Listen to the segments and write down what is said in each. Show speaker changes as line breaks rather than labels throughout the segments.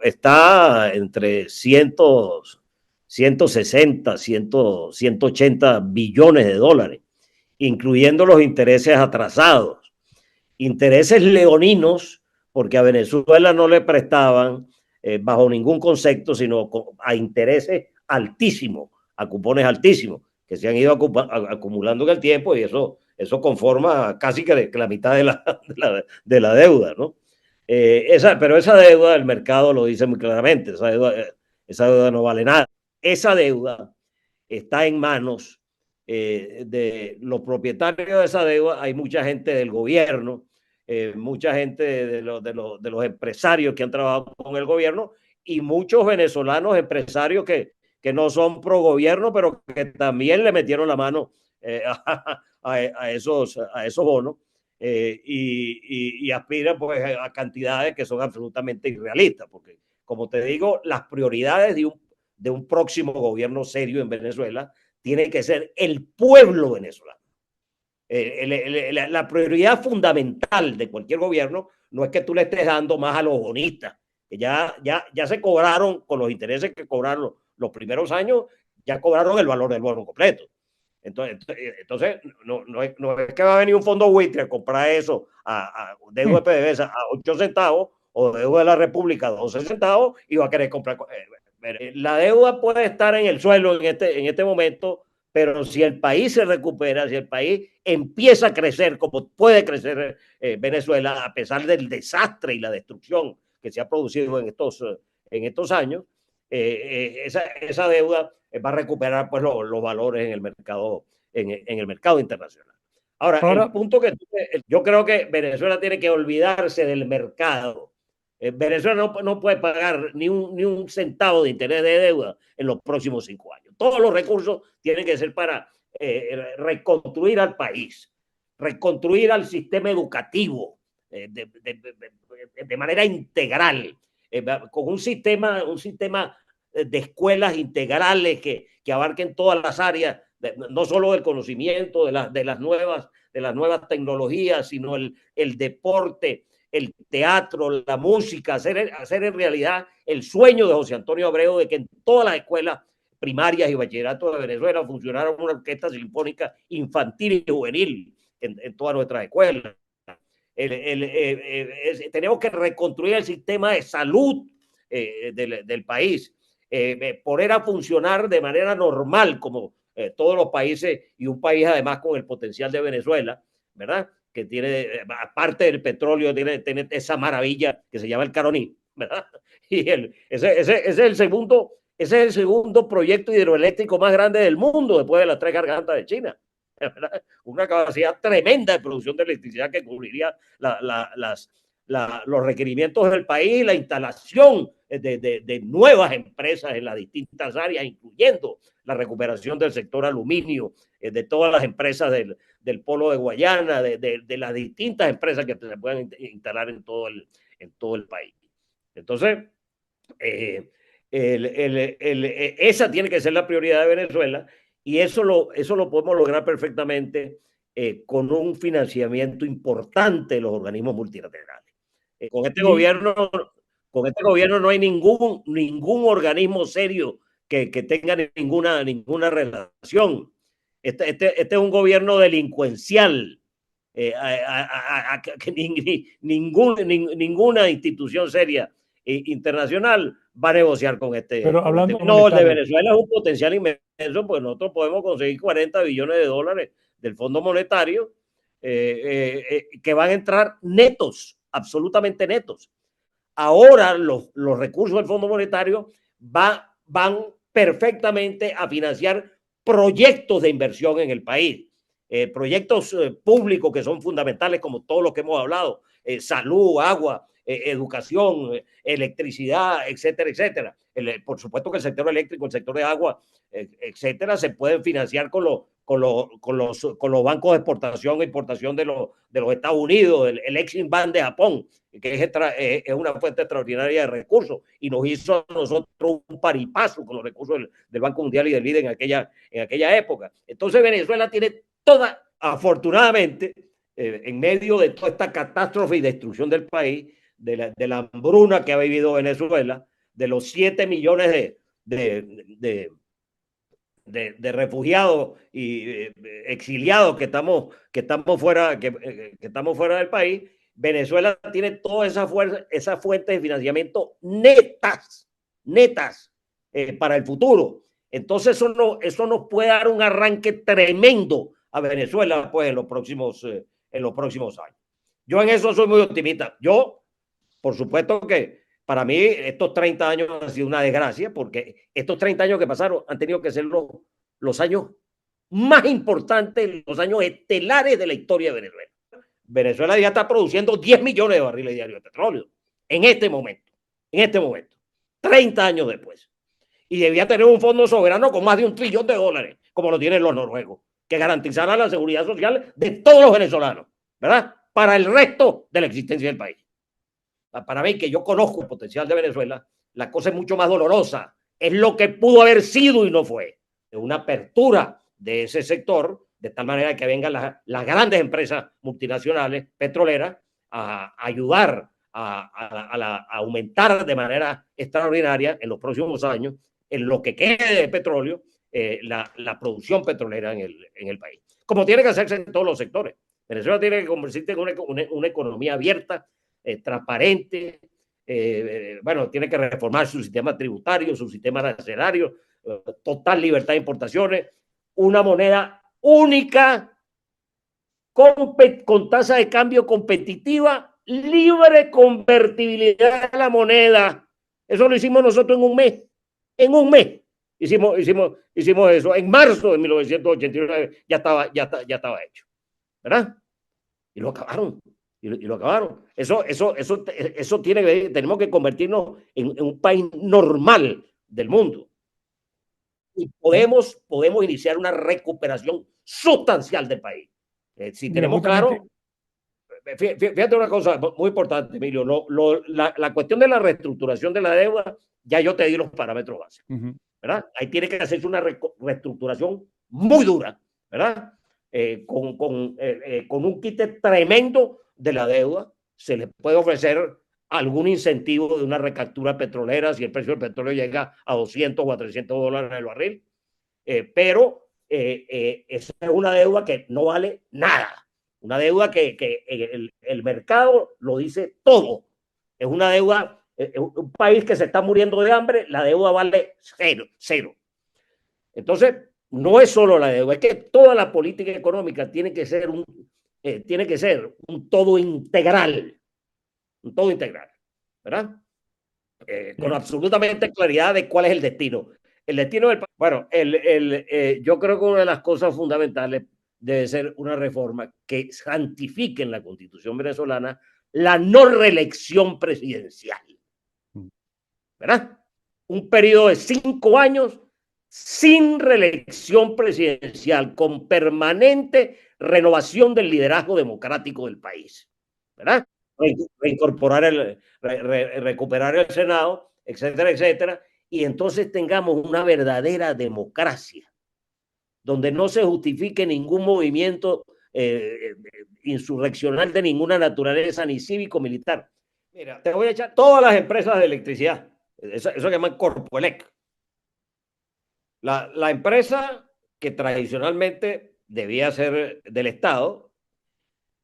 está entre 160, 180 billones de dólares, incluyendo los intereses atrasados, intereses leoninos, porque a Venezuela no le prestaban bajo ningún concepto, sino a intereses altísimos, a cupones altísimos, que se han ido acumulando en el tiempo, y eso conforma casi que la mitad de la deuda, ¿no? Pero esa deuda, el mercado lo dice muy claramente, esa deuda no vale nada. Esa deuda está en manos de los propietarios de esa deuda. Hay mucha gente del gobierno, mucha gente de los empresarios que han trabajado con el gobierno, y muchos venezolanos empresarios que no son pro gobierno, pero que también le metieron la mano a esos bonos, y aspiran pues a cantidades que son absolutamente irrealistas, porque como te digo, las prioridades de un próximo gobierno serio en Venezuela tiene que ser el pueblo venezolano. La prioridad fundamental de cualquier gobierno no es que tú le estés dando más a los bonistas, que ya se cobraron con los intereses que cobraron los primeros años, ya cobraron el valor del bono completo. Entonces no es que va a venir un fondo buitre a comprar eso a deuda de PDVSA a 8 centavos o deuda de la República a 12 centavos y va a querer comprar. La deuda puede estar en el suelo en este momento, pero si el país se recupera, si el país empieza a crecer como puede crecer Venezuela, a pesar del desastre y la destrucción que se ha producido en estos años, esa deuda va a recuperar pues los valores en el mercado internacional. Ahora, el punto yo creo que Venezuela tiene que olvidarse del mercado. Venezuela no puede pagar ni un centavo de interés de deuda en los próximos 5 años. Todos los recursos tienen que ser para reconstruir al país, reconstruir al sistema educativo de manera integral, con un sistema de escuelas integrales que abarquen todas las áreas, no solo del conocimiento, de las nuevas tecnologías, sino el deporte, el teatro, la música, hacer en realidad el sueño de José Antonio Abreu de que en todas las escuelas primarias y bachillerato de Venezuela funcionara una orquesta sinfónica infantil y juvenil en todas nuestras escuelas. Tenemos que reconstruir el sistema de salud del país, poner a funcionar de manera normal como todos los países, y un país además con el potencial de Venezuela, ¿verdad? Que tiene, aparte del petróleo, tiene esa maravilla que se llama el Caroní, ¿verdad? Y ese es el segundo proyecto hidroeléctrico más grande del mundo después de las 3 gargantas de China. ¿Verdad? Una capacidad tremenda de producción de electricidad que cubriría los requerimientos del país, la instalación de nuevas empresas en las distintas áreas, incluyendo la recuperación del sector aluminio, de todas las empresas del polo de Guayana, de las distintas empresas que se puedan instalar en todo el país. Entonces, esa tiene que ser la prioridad de Venezuela, y eso lo podemos lograr perfectamente con un financiamiento importante de los organismos multilaterales. Con este gobierno no hay ningún organismo serio que tenga ninguna relación. Este es un gobierno delincuencial. Ninguna institución seria internacional va a negociar con este. No, el de Venezuela es un potencial inmenso, pues nosotros podemos conseguir 40 billones de dólares del Fondo Monetario que van a entrar netos, absolutamente netos. Ahora los recursos del Fondo Monetario van perfectamente a financiar proyectos de inversión en el país, proyectos públicos que son fundamentales, como todos los que hemos hablado, salud, agua, educación, electricidad, etcétera, etcétera. Por supuesto que el sector eléctrico, el sector de agua, etcétera, se pueden financiar con los bancos de exportación e importación de los Estados Unidos, el Exim Bank de Japón, que es una fuente extraordinaria de recursos, y nos hizo a nosotros un paripazo con los recursos del Banco Mundial y del BID en aquella época. Entonces Venezuela tiene toda, afortunadamente, en medio de toda esta catástrofe y destrucción del país, de la hambruna que ha vivido Venezuela, de los 7 millones de refugiados y exiliados que estamos fuera del país, Venezuela tiene todas esas fuentes de financiamiento netas para el futuro. Entonces eso nos puede dar un arranque tremendo a Venezuela pues, en los próximos años. Yo en eso soy muy optimista. Yo, por supuesto que para mí estos 30 años han sido una desgracia, porque estos 30 años que pasaron han tenido que ser los años más importantes, los años estelares de la historia de Venezuela. Venezuela ya está produciendo 10 millones de barriles diarios de petróleo en este momento, 30 años después. Y debía tener un fondo soberano con más de $1 trillón, como lo tienen los noruegos, que garantizara la seguridad social de todos los venezolanos, ¿verdad? Para el resto de la existencia del país. Para mí, que yo conozco el potencial de Venezuela, la cosa es mucho más dolorosa. Es lo que pudo haber sido y no fue. Es una apertura de ese sector, de tal manera que vengan las grandes empresas multinacionales petroleras a ayudar a aumentar de manera extraordinaria en los próximos años, en lo que quede de petróleo, la producción petrolera en el país. Como tiene que hacerse en todos los sectores. Venezuela tiene que convertirse en una economía abierta, transparente, bueno, tiene que reformar su sistema tributario, su sistema arancelario, total libertad de importaciones, una moneda única con tasa de cambio competitiva, libre convertibilidad de la moneda. Eso lo hicimos nosotros en un mes. En un mes hicimos eso. En marzo de 1989 ya estaba hecho, ¿verdad? Y lo acabaron. Y lo acabaron. Tenemos que convertirnos en un país normal del mundo. Y podemos iniciar una recuperación sustancial del país. Si tenemos claro, fíjate una cosa muy importante, Emilio, la cuestión de la reestructuración de la deuda, ya yo te di los parámetros básicos, ¿verdad? Ahí tiene que hacerse una reestructuración muy dura, ¿verdad? Con un quite tremendo de la deuda, se le puede ofrecer algún incentivo de una recaptura petrolera si el precio del petróleo llega a $200 o a $300 el barril, pero esa es una deuda que no vale nada, una deuda que el mercado lo dice todo, es una deuda, un país que se está muriendo de hambre, la deuda vale cero. Entonces, no es solo la deuda, es que toda la política económica tiene que ser un todo integral, ¿verdad? Con absolutamente claridad de cuál es el destino. El destino del país. Bueno, yo creo que una de las cosas fundamentales debe ser una reforma que santifique en la Constitución venezolana la no reelección presidencial, ¿verdad? Un periodo de 5 años sin reelección presidencial, con permanente renovación del liderazgo democrático del país, ¿verdad? Recuperar el Senado, etcétera, etcétera, y entonces tengamos una verdadera democracia, donde no se justifique ningún movimiento insurreccional de ninguna naturaleza, ni cívico-militar. Mira, te voy a echar todas las empresas de electricidad, eso que llaman Corpoelec. La empresa que tradicionalmente debía ser del Estado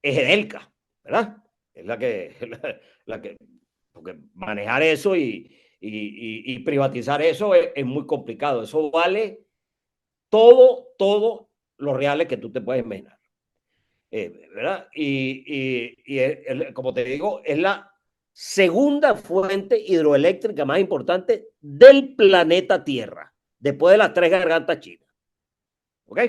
es Edelca, ¿verdad? Es la que porque manejar eso y privatizar eso es muy complicado. Eso vale todo los reales que tú te puedes imaginar, ¿verdad? Como te digo, es la segunda fuente hidroeléctrica más importante del planeta Tierra, después de las 3 gargantas chinas. ¿Ok?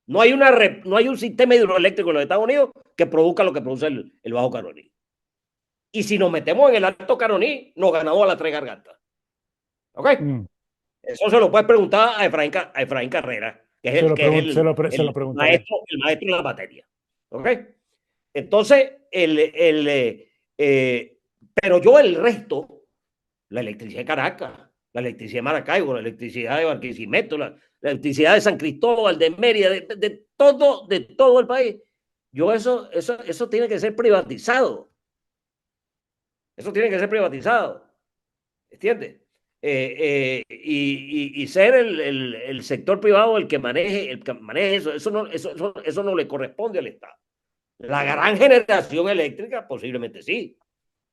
No hay un sistema hidroeléctrico en los Estados Unidos que produzca lo que produce el Bajo Caroní. Y si nos metemos en el Alto Caroní, nos ganamos a las 3 gargantas. ¿Ok? Eso se lo puedes preguntar a Efraín Carrera, que es el maestro de la materia. ¿Ok? Entonces, pero yo el resto, la electricidad de Caracas, la electricidad de Maracaibo, la electricidad de Barquisimeto, la electricidad de San Cristóbal, de Mérida, de todo el país, yo eso tiene que ser privatizado. Eso tiene que ser privatizado. ¿Entiendes? y ser el sector privado el que maneje eso. Eso no le corresponde al Estado. La gran generación eléctrica posiblemente sí,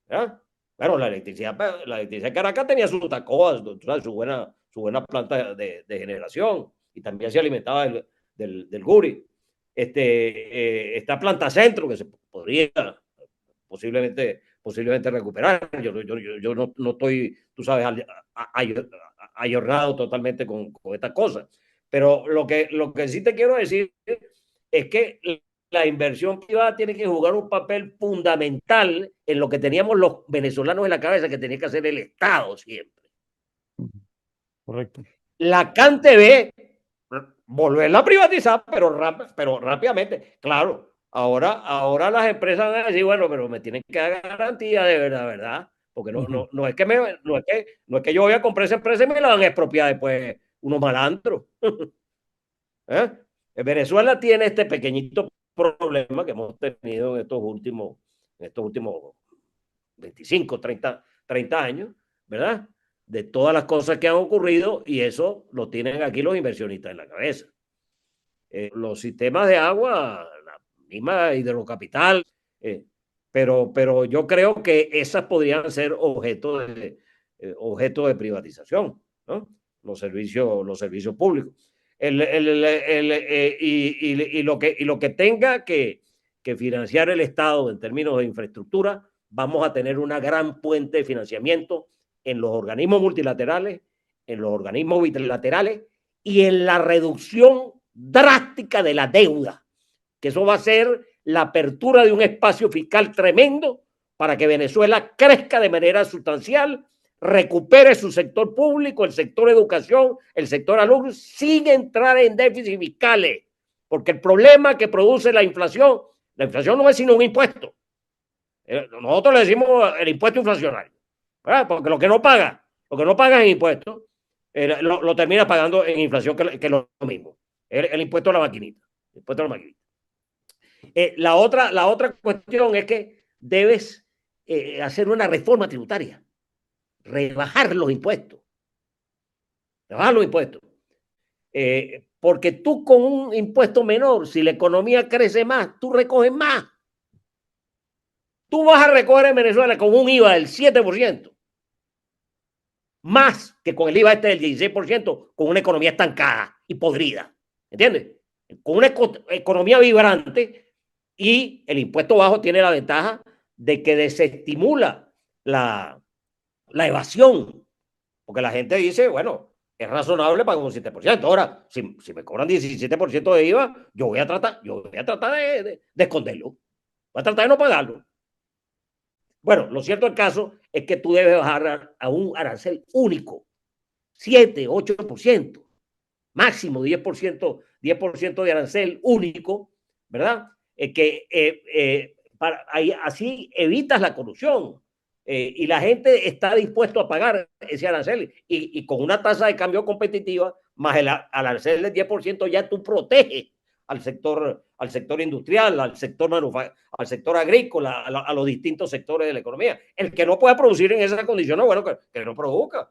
¿verdad? Claro, la electricidad de Caracas tenía sus Tacoas, su buena planta de generación, y también se alimentaba del Guri. Esta planta centro que se podría posiblemente recuperar. Yo no estoy, tú sabes, ayornado totalmente con estas cosas. Pero lo que sí te quiero decir es que la inversión privada tiene que jugar un papel fundamental en lo que teníamos los venezolanos en la cabeza, que tenía que hacer el Estado siempre.
Correcto.
La CanTV, volverla a privatizar, pero rápidamente. Claro, ahora las empresas van a decir, bueno, pero me tienen que dar garantía de verdad. Porque no es que yo voy a comprar esa empresa y me la van a expropiar después unos malandros. ¿Eh? Venezuela tiene este pequeñito problema que hemos tenido en estos últimos 25, 30 años, ¿verdad? De todas las cosas que han ocurrido, y eso lo tienen aquí los inversionistas en la cabeza. Los sistemas de agua, la misma hidrocapital, pero yo creo que esas podrían ser objeto de privatización, ¿no? Los servicios públicos. Lo que tenga que financiar el Estado en términos de infraestructura, vamos a tener una gran puente de financiamiento en los organismos multilaterales, en los organismos bilaterales y en la reducción drástica de la deuda, que eso va a ser la apertura de un espacio fiscal tremendo para que Venezuela crezca de manera sustancial, recupere su sector público, el sector educación, el sector salud, sin entrar en déficits fiscales, porque el problema que produce la inflación no es sino un impuesto. Nosotros le decimos el impuesto inflacionario, ¿verdad? Porque lo que no paga en impuestos, lo termina pagando en inflación, que es lo mismo. El impuesto a la maquinita. La otra cuestión es que debes hacer una reforma tributaria, rebajar los impuestos. Porque tú con un impuesto menor, si la economía crece más, tú recoges más. Tú vas a recoger en Venezuela con un IVA del 7%, más que con el IVA del 16%, con una economía estancada y podrida. ¿Entiendes? Con una economía vibrante, y el impuesto bajo tiene la ventaja de que desestimula la evasión, porque la gente dice, bueno, es razonable pagar un 7%. Ahora, si me cobran 17% de IVA, yo voy a tratar de esconderlo. Voy a tratar de no pagarlo. Bueno, lo cierto del caso es que tú debes bajar a un arancel único, 7, 8%, máximo 10% de arancel único, ¿verdad? Así evitas la corrupción, y la gente está dispuesto a pagar ese arancel, y con una tasa de cambio competitiva más el arancel del 10%, ya tú proteges al sector industrial, al sector agrícola, a los distintos sectores de la economía. El que no pueda producir en esas condiciones, bueno, que no produzca,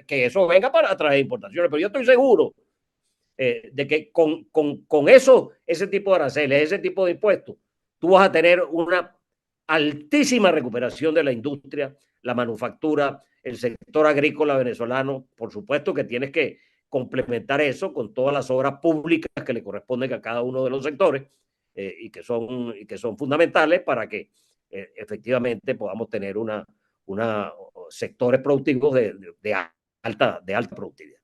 que eso venga para traer importaciones. Pero yo estoy seguro de que con ese tipo de aranceles, ese tipo de impuestos, tú vas a tener una altísima recuperación de la industria, la manufactura, el sector agrícola venezolano. Por supuesto que tienes que complementar eso con todas las obras públicas que le corresponden a cada uno de los sectores, y que son fundamentales para que efectivamente podamos tener una sectores productivos de alta productividad.